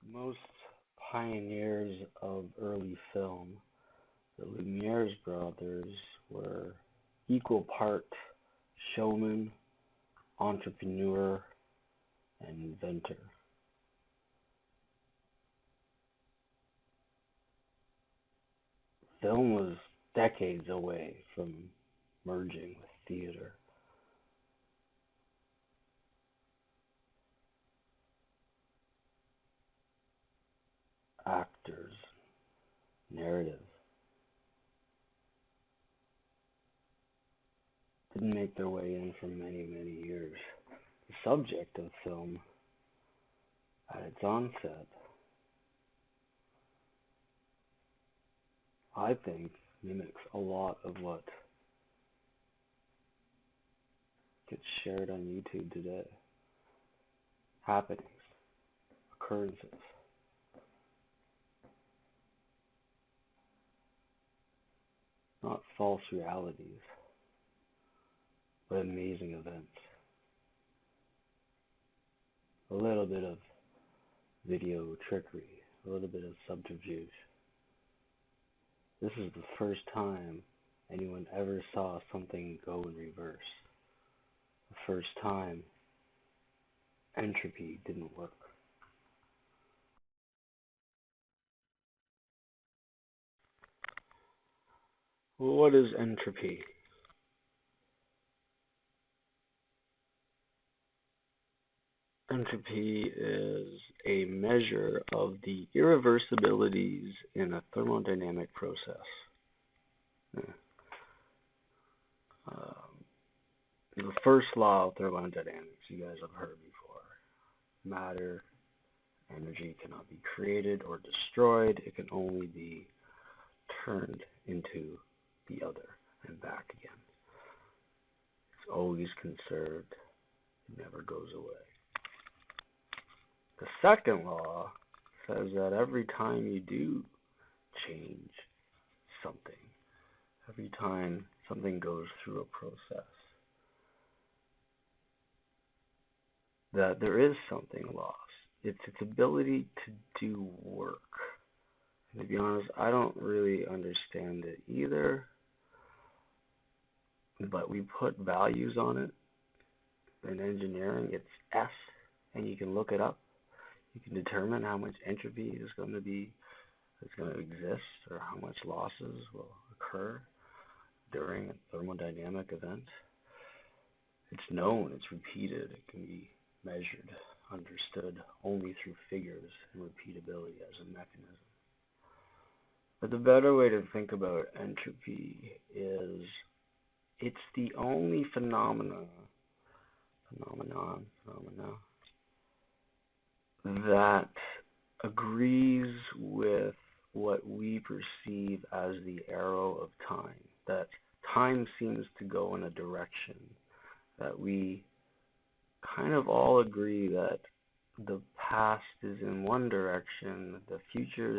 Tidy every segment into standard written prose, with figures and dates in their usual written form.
Most pioneers of early film, the Lumiere brothers, were equal part showman, entrepreneur, and inventor. Film was decades away from merging with theater. Actors, narrative didn't make their way in for many, many years. The subject of film, at its onset, I think, mimics a lot of what gets shared on YouTube today. Happenings, occurrences, not false realities, but amazing events. A little bit of video trickery, a little bit of subterfuge. This is the first time anyone ever saw something go in reverse. The first time entropy didn't work. Well, what is entropy? Entropy is a measure of the irreversibilities in a thermodynamic process. The first law of thermodynamics you guys have heard before. Matter, energy cannot be created or destroyed. It can only be turned into the other and back again. It's always conserved. It never goes away. The second law says that every time you do change something, every time something goes through a process, that there is something lost. It's its ability to do work. And to be honest, I don't really understand it either, but we put values on it. In engineering, it's S, and you can look it up. You can determine how much entropy is going to exist, or how much losses will occur during a thermodynamic event. It's known, it's repeated, it can be measured, understood only through figures and repeatability as a mechanism. But the better way to think about entropy is it's the only phenomenon that agrees with what we perceive as the arrow of time, that time seems to go in a direction, that we kind of all agree that the past is in one direction, the future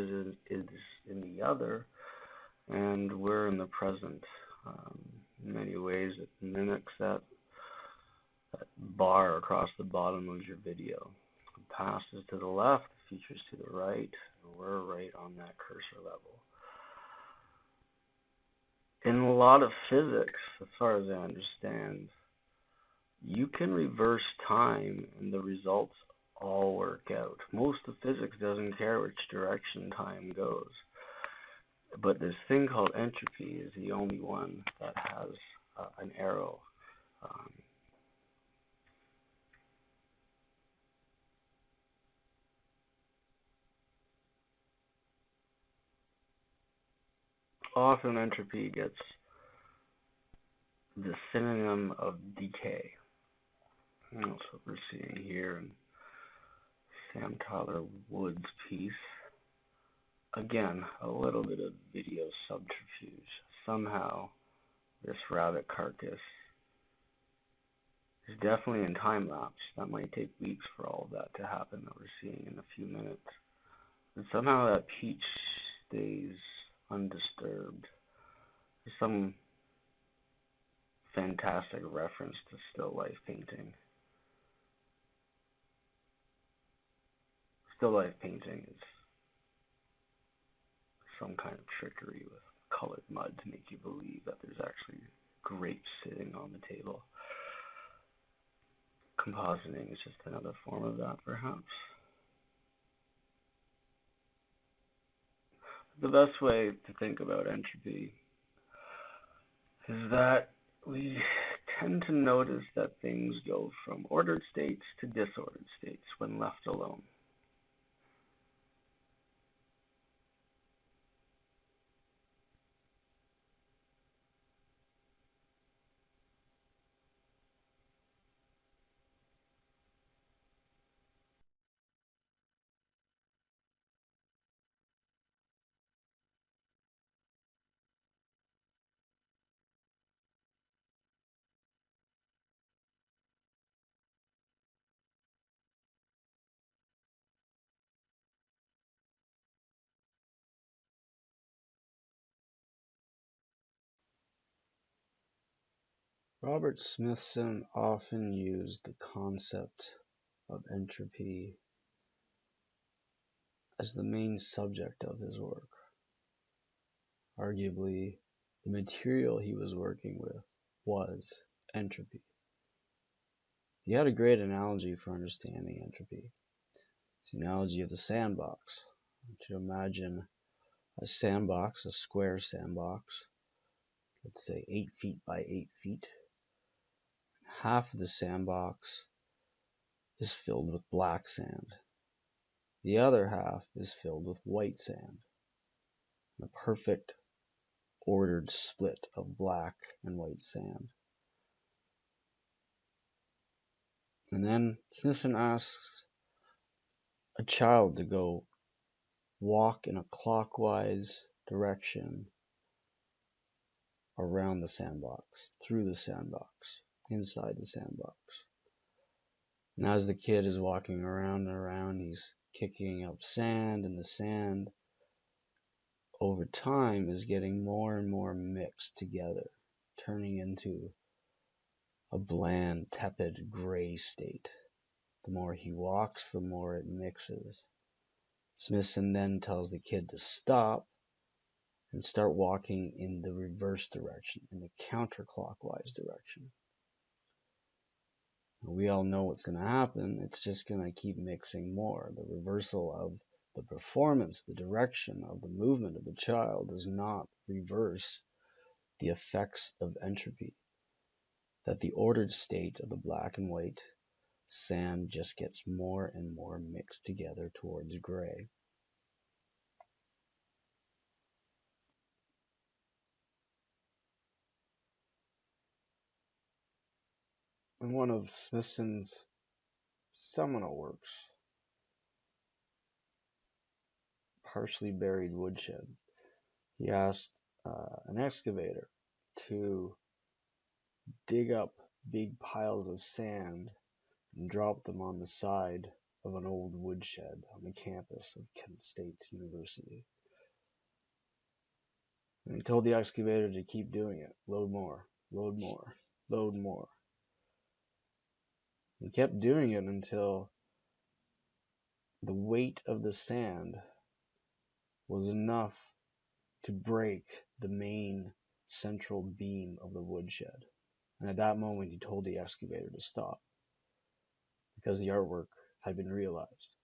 is in the other, and we're in the present. In many ways, it mimics that bar across the bottom of your video. The past is to the left, the future is to the right, and we're right on that cursor level. In a lot of physics, as far as I understand, you can reverse time and the results all work out. Most of physics doesn't care which direction time goes. But this thing called entropy is the only one that has an arrow. Often entropy gets the synonym of decay. And that's what we're seeing here in Sam Tyler Wood's piece. Again, a little bit of video subterfuge. Somehow, this rabbit carcass is definitely in time lapse. That might take weeks for all of that to happen that we're seeing in a few minutes. But somehow that peach stays undisturbed. There's some fantastic reference to still life painting. Still life painting is some kind of trickery with colored mud to make you believe that there's actually grapes sitting on the table. Compositing is just another form of that, perhaps. The best way to think about entropy is that we tend to notice that things go from ordered states to disordered states when left alone. Robert Smithson often used the concept of entropy as the main subject of his work. Arguably, the material he was working with was entropy. He had a great analogy for understanding entropy. It's the analogy of the sandbox. I want you to imagine a sandbox, a square sandbox, let's say 8 feet by 8 feet. Half of the sandbox is filled with black sand. The other half is filled with white sand. A perfect ordered split of black and white sand. And then Smithson asks a child to go walk in a clockwise direction around the sandbox, through the sandbox, inside the sandbox. And as the kid is walking around and around, he's kicking up sand, and the sand over time is getting more and more mixed together, turning into a bland, tepid, gray state. The more he walks, the more it mixes. Smithson then tells the kid to stop and start walking in the reverse direction, in the counterclockwise direction. We all know what's going to happen. It's just going to keep mixing more. The reversal of the performance, the direction of the movement of the child does not reverse the effects of entropy. That the ordered state of the black and white sand just gets more and more mixed together towards gray. In one of Smithson's seminal works, Partially Buried Woodshed, he asked an excavator to dig up big piles of sand and drop them on the side of an old woodshed on the campus of Kent State University. And he told the excavator to keep doing it. Load more, load more, load more. He kept doing it until the weight of the sand was enough to break the main central beam of the woodshed. And at that moment, he told the excavator to stop because the artwork had been realized.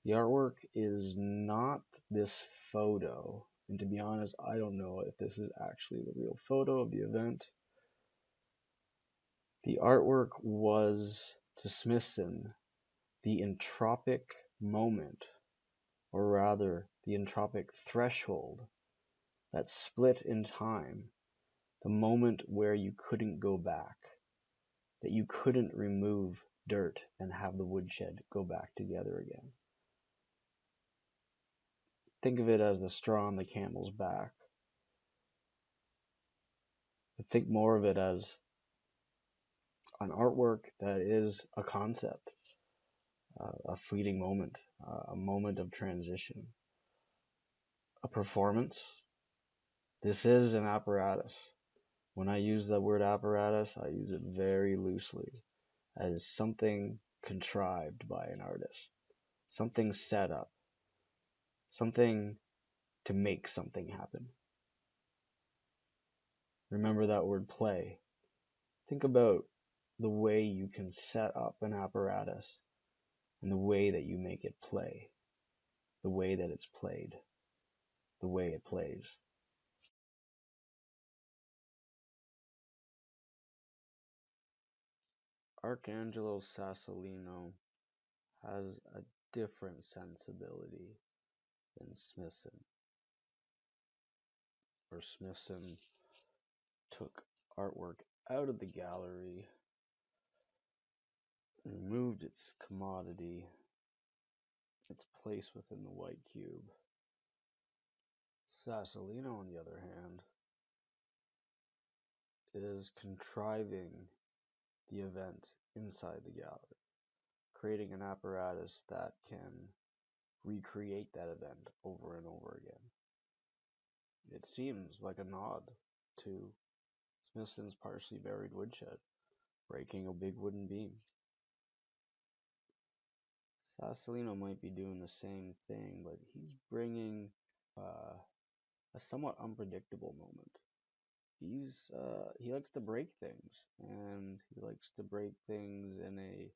The artwork is not this photo, and to be honest, I don't know if this is actually the real photo of the event. The artwork was, to Smithson, the entropic moment, or rather, the entropic threshold that split in time, the moment where you couldn't go back, that you couldn't remove dirt and have the woodshed go back together again. Think of it as the straw on the camel's back. But think more of it as an artwork that is a concept, a fleeting moment, a moment of transition, a performance. This is an apparatus. When I use the word apparatus, I use it very loosely as something contrived by an artist. something set up, something to make something happen. Remember that word play. Think about the way you can set up an apparatus and the way that you make it play, the way that it's played, the way it plays. Arcangelo Sassolino has a different sensibility than Smithson, where Smithson took artwork out of the gallery and removed its commodity, its place within the white cube. Sassolino, on the other hand, is contriving the event inside the gallery, creating an apparatus that can recreate that event over and over again. It seems like a nod to Smithson's partially buried woodshed, breaking a big wooden beam. Sassolino might be doing the same thing, but he's bringing a somewhat unpredictable moment. He likes to break things, and he likes to break things in a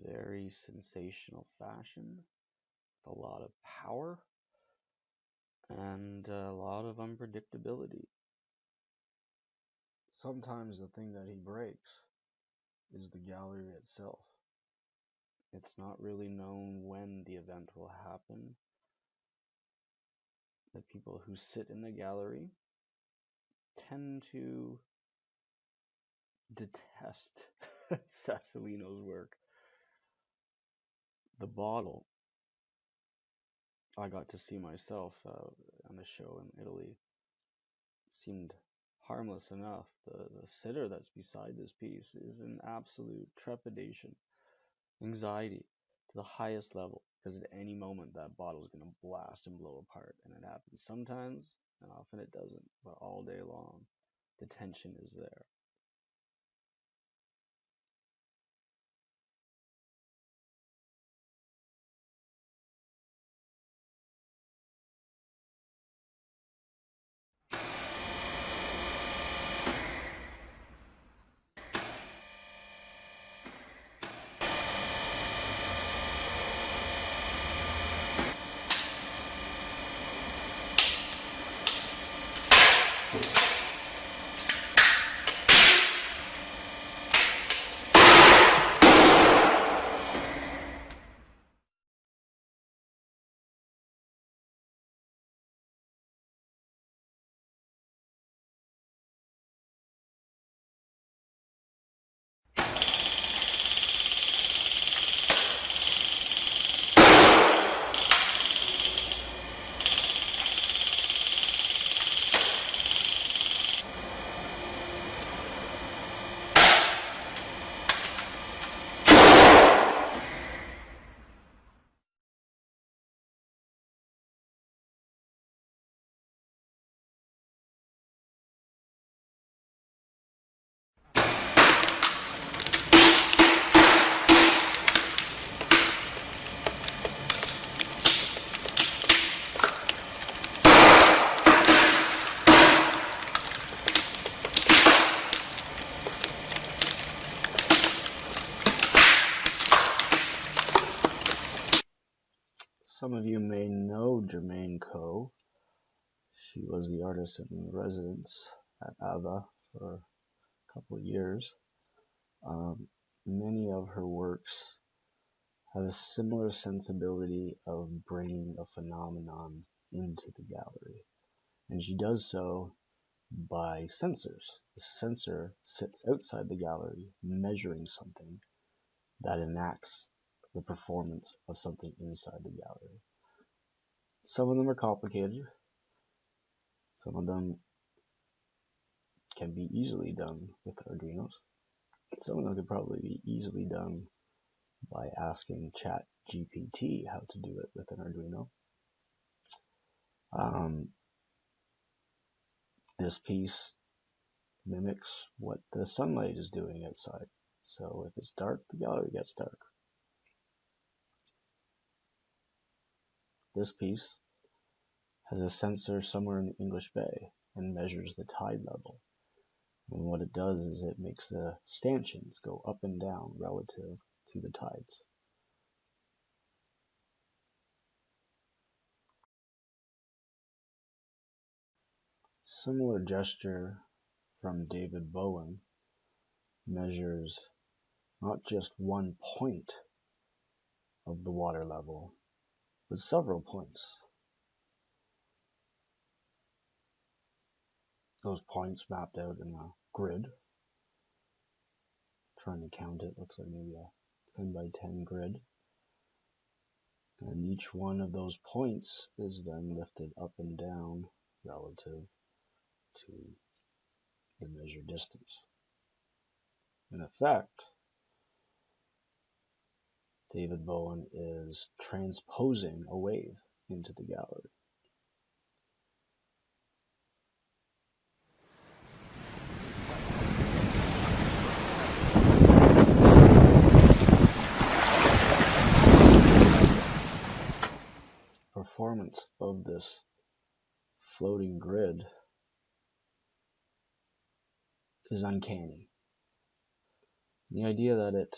very sensational fashion, with a lot of power and a lot of unpredictability. Sometimes the thing that he breaks is the gallery itself. It's not really known when the event will happen. The people who sit in the gallery tend to detest Sassolino's work. The bottle I got to see myself on a show in Italy seemed harmless enough. The sitter that's beside this piece is in absolute trepidation, anxiety to the highest level, because at any moment that bottle is going to blast and blow apart, and it happens sometimes, and often it doesn't, but all day long the tension is there. Some of you may know Germaine Coe. She was the artist in residence at AVA for a couple of years. Many of her works have a similar sensibility of bringing a phenomenon into the gallery, and she does so by sensors. The sensor sits outside the gallery, measuring something that enacts the performance of something inside the gallery. Some of them are complicated. Some of them can be easily done with Arduinos. Some of them could probably be easily done by asking ChatGPT how to do it with an Arduino. This piece mimics what the sunlight is doing outside. So if it's dark, the gallery gets dark. this piece has a sensor somewhere in the English Bay and measures the tide level. And what it does is it makes the stanchions go up and down relative to the tides. Similar gesture from David Bowen measures not just one point of the water level, but several points. Those points mapped out in a grid. Trying to count it, looks like maybe a 10 by 10 grid. And each one of those points is then lifted up and down relative to the measured distance. In effect, David Bowen is transposing a wave into the gallery. Performance of this floating grid is uncanny. The idea that it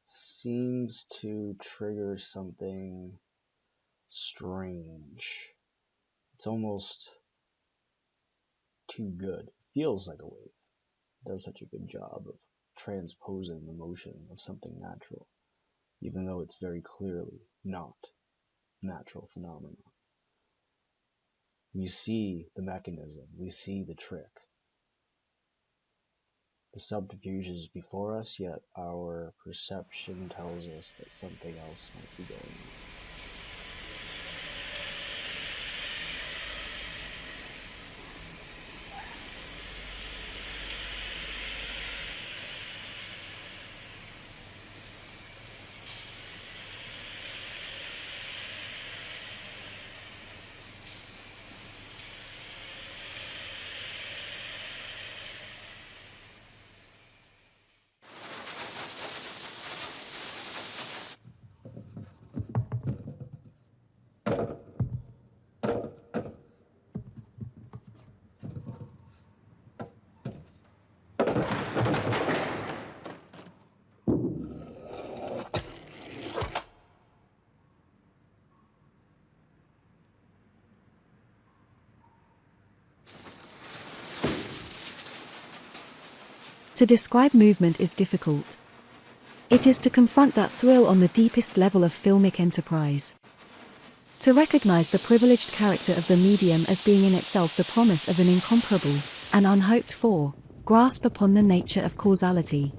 seems to trigger something strange. It's almost too good. It feels like a wave. It does such a good job of transposing the motion of something natural, even though it's very clearly not natural phenomena. We see the mechanism, we see the trick. The subterfuge is before us, yet our perception tells us that something else might be going on. To describe movement is difficult. It is to confront that thrill on the deepest level of filmic enterprise. To recognize the privileged character of the medium as being in itself the promise of an incomparable, and unhoped for, grasp upon the nature of causality.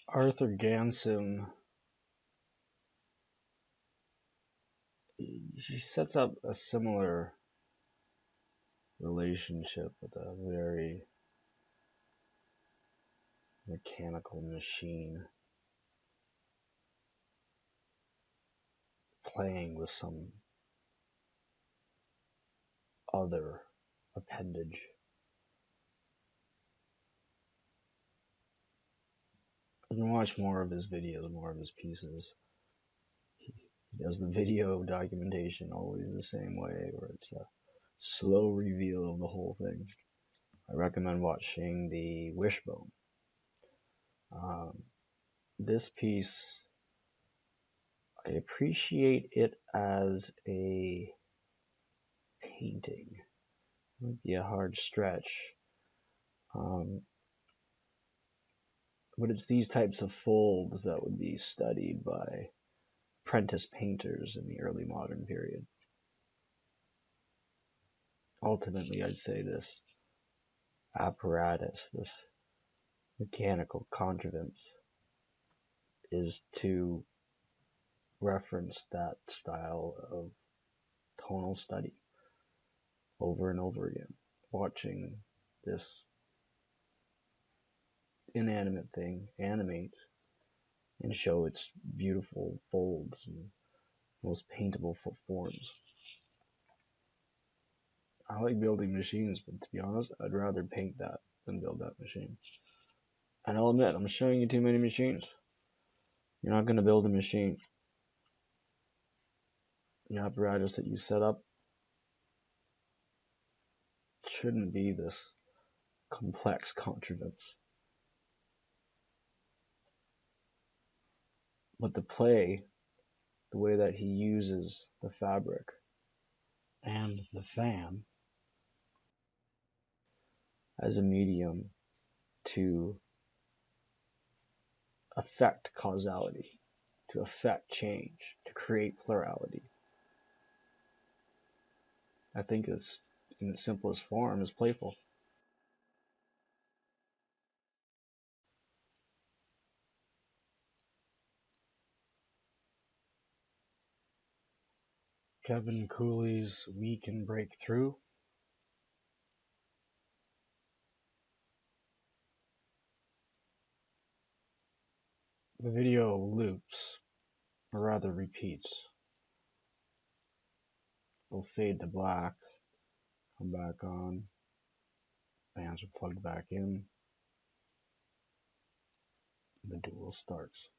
Arthur Ganson, he sets up a similar relationship with a very mechanical machine playing with some other appendage. You can watch more of his videos, more of his pieces. He does the video documentation always the same way, where it's a slow reveal of the whole thing. I recommend watching the Wishbone. This piece, I appreciate it as a painting. It might be a hard stretch. But it's these types of folds that would be studied by apprentice painters in the early modern period. Ultimately, I'd say this apparatus, this mechanical contrivance, is to reference that style of tonal study over and over again, watching this inanimate thing animate and show its beautiful folds and most paintable forms. I like building machines, but to be honest, I'd rather paint that than build that machine. And I'll admit, I'm showing you too many machines. You're not going to build a machine. The apparatus that you set up shouldn't be this complex contrivance. But the play, the way that he uses the fabric and the fan as a medium to affect causality, to affect change, to create plurality, I think is, in its simplest form, is playful. Kevin Cooley's We Can Break Through. The video loops, or rather repeats. It'll fade to black, come back on, fans are plugged back in, the duel starts.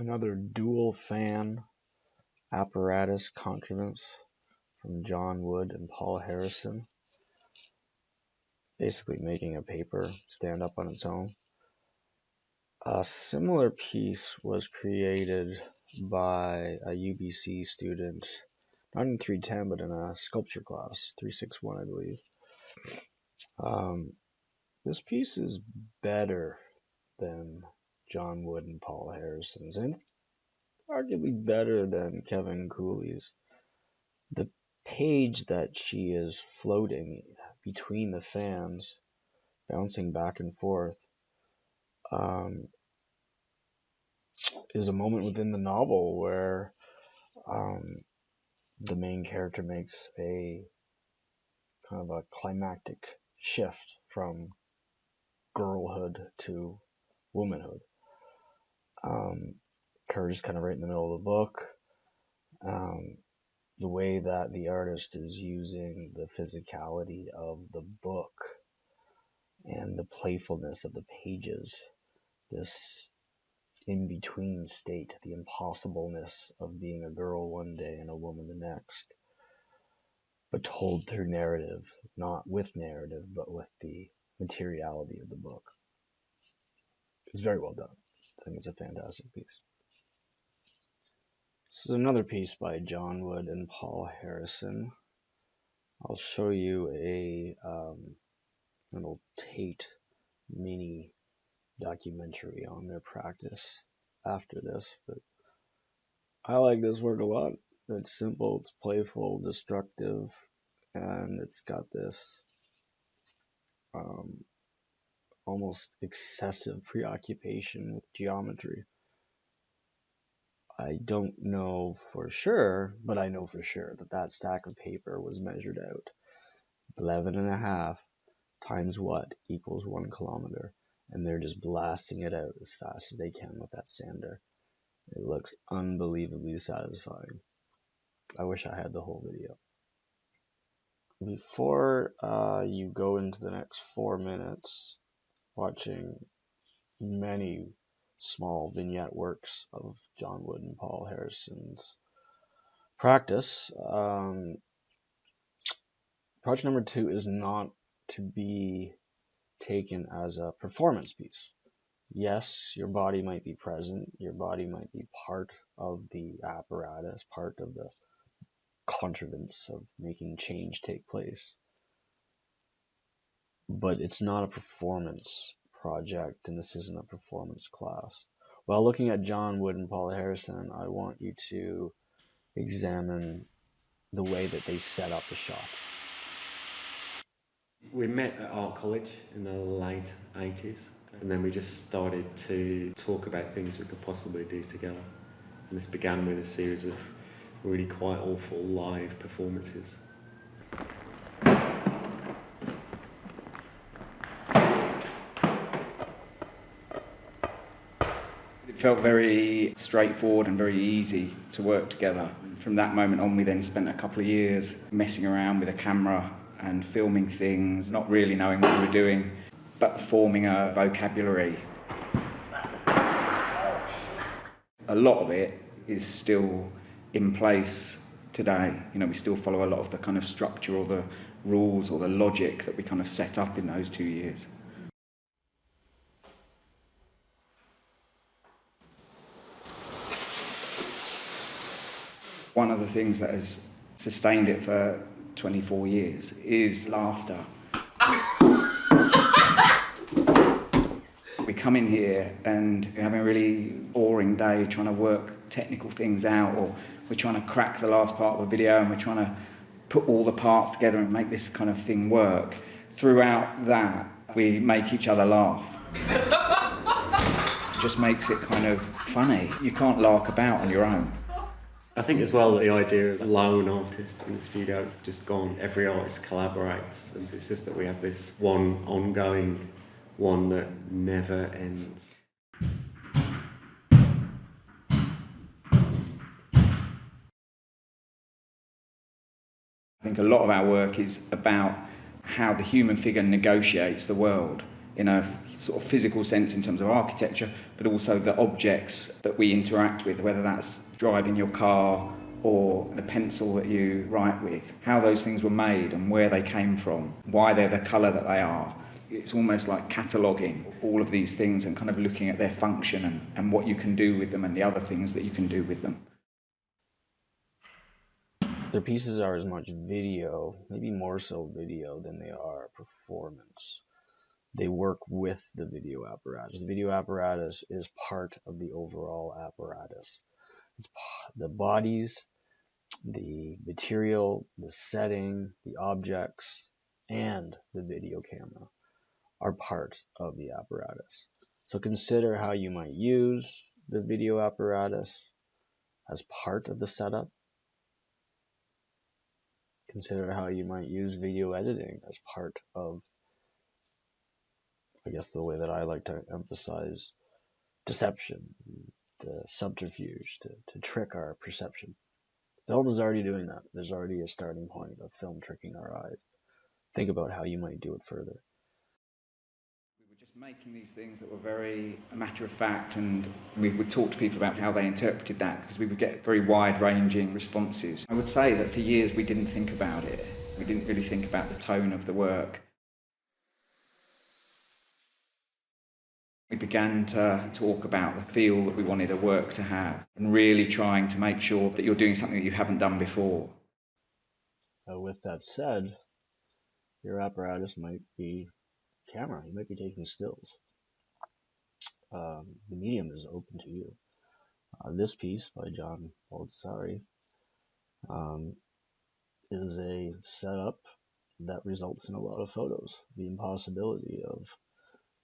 Another dual fan apparatus contrivance from John Wood and Paul Harrison, basically making a paper stand up on its own. A similar piece was created by a UBC student, not in 310, but in a sculpture class, 361, I believe. This piece is better than John Wood and Paul Harrison's, and arguably better than Kevin Cooley's. The page that she is floating between the fans, bouncing back and forth, is a moment within the novel where the main character makes a kind of a climactic shift from girlhood to womanhood. Occurs kind of right in the middle of the book. The way that the artist is using the physicality of the book and the playfulness of the pages, this in-between state, the impossibleness of being a girl one day and a woman the next, but told through narrative, not with narrative, but with the materiality of the book. It's very well done. I think it's a fantastic piece. This is another piece by John Wood and Paul Harrison. I'll show you a little Tate mini documentary on their practice after this, but I like this work a lot. It's simple, it's playful, destructive, and it's got this almost excessive preoccupation with geometry. I don't know for sure, but I know for sure that that stack of paper was measured out. 11.5 times what equals 1 kilometer, and they're just blasting it out as fast as they can with that sander. It looks unbelievably satisfying. I wish I had the whole video. Before you go into the next 4 minutes watching many small vignette works of John Wood and Paul Harrison's practice, project number 2 is not to be taken as a performance piece. Yes, your body might be present, your body might be part of the apparatus, part of the contrivance of making change take place. But it's not a performance project, and this isn't a performance class. While looking at John Wood and Paul Harrison, I want you to examine the way that they set up the shot. We met at art college in the late 80s, and then we just started to talk about things we could possibly do together. And this began with a series of really quite awful live performances. It felt very straightforward and very easy to work together. From that moment on, we then spent a couple of years messing around with a camera and filming things, not really knowing what we were doing, but forming a vocabulary. A lot of it is still in place today. You know, we still follow a lot of the kind of structure or the rules or the logic that we kind of set up in those 2 years. One of the things that has sustained it for 24 years is laughter. We come in here and we're having a really boring day trying to work technical things out, or we're trying to crack the last part of a video and we're trying to put all the parts together and make this kind of thing work. Throughout that, we make each other laugh. It just makes it kind of funny. You can't lark about on your own. I think as well the idea of a lone artist in the studio has just gone. Every artist collaborates, and it's just that we have this one ongoing, one that never ends. I think a lot of our work is about how the human figure negotiates the world in a sort of physical sense in terms of architecture, but also the objects that we interact with, whether that's driving your car or the pencil that you write with, how those things were made and where they came from, why they're the colour that they are. It's almost like cataloguing all of these things and kind of looking at their function and what you can do with them and the other things that you can do with them. Their pieces are as much video, maybe more so video, than they are performance. They work with the video apparatus. The video apparatus is part of the overall apparatus. It's the bodies, the material, the setting, the objects, and the video camera are part of the apparatus. So consider how you might use the video apparatus as part of the setup. Consider how you might use video editing as part of, I guess, the way that I like to emphasize deception, the subterfuge to trick our perception. Film is already doing that. There's already a starting point of film tricking our eyes. Think about how you might do it further. We were just making these things that were very matter of fact, and we would talk to people about how they interpreted that, because we would get very wide-ranging responses. I would say that for years we didn't think about it. We didn't really think about the tone of the work. We began to talk about the feel that we wanted a work to have, and really trying to make sure that you're doing something that you haven't done before. With that said, your apparatus might be camera. You might be taking stills. The medium is open to you. This piece by John Baldessari is a setup that results in a lot of photos. The impossibility of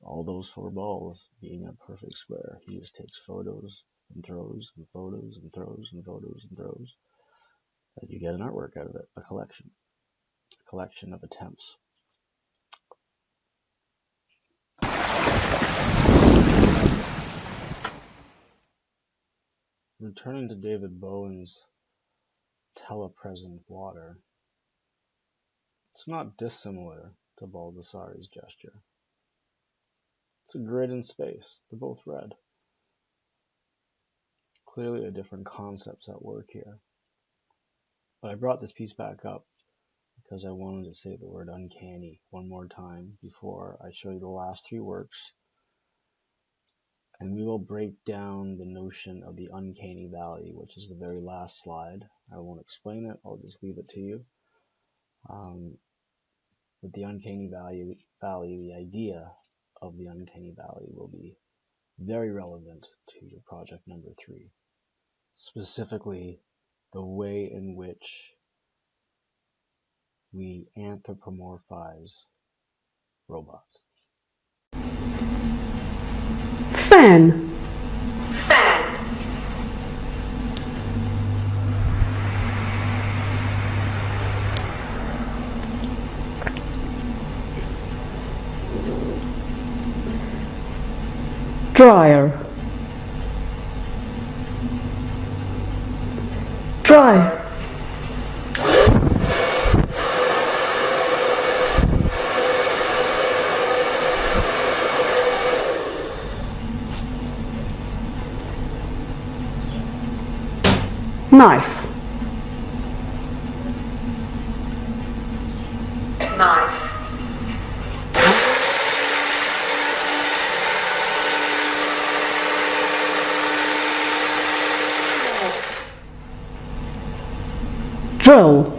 all those 4 balls being a perfect square. He just takes photos and throws and photos and throws and photos and throws. And you get an artwork out of it, a collection of attempts. Returning to David Bowen's telepresent water, it's not dissimilar to Baldessari's gesture. It's a grid in space. They're both red. Clearly a different concepts at work here. But I brought this piece back up because I wanted to say the word uncanny one more time before I show you the last 3 works. And we will break down the notion of the uncanny valley, which is the very last slide. I won't explain it, I'll just leave it to you. With the uncanny valley, the idea of the uncanny valley will be very relevant to your project number 3. Specifically, the way in which we anthropomorphize robots. Fan. Dryer. Dryer. Knife. Drill.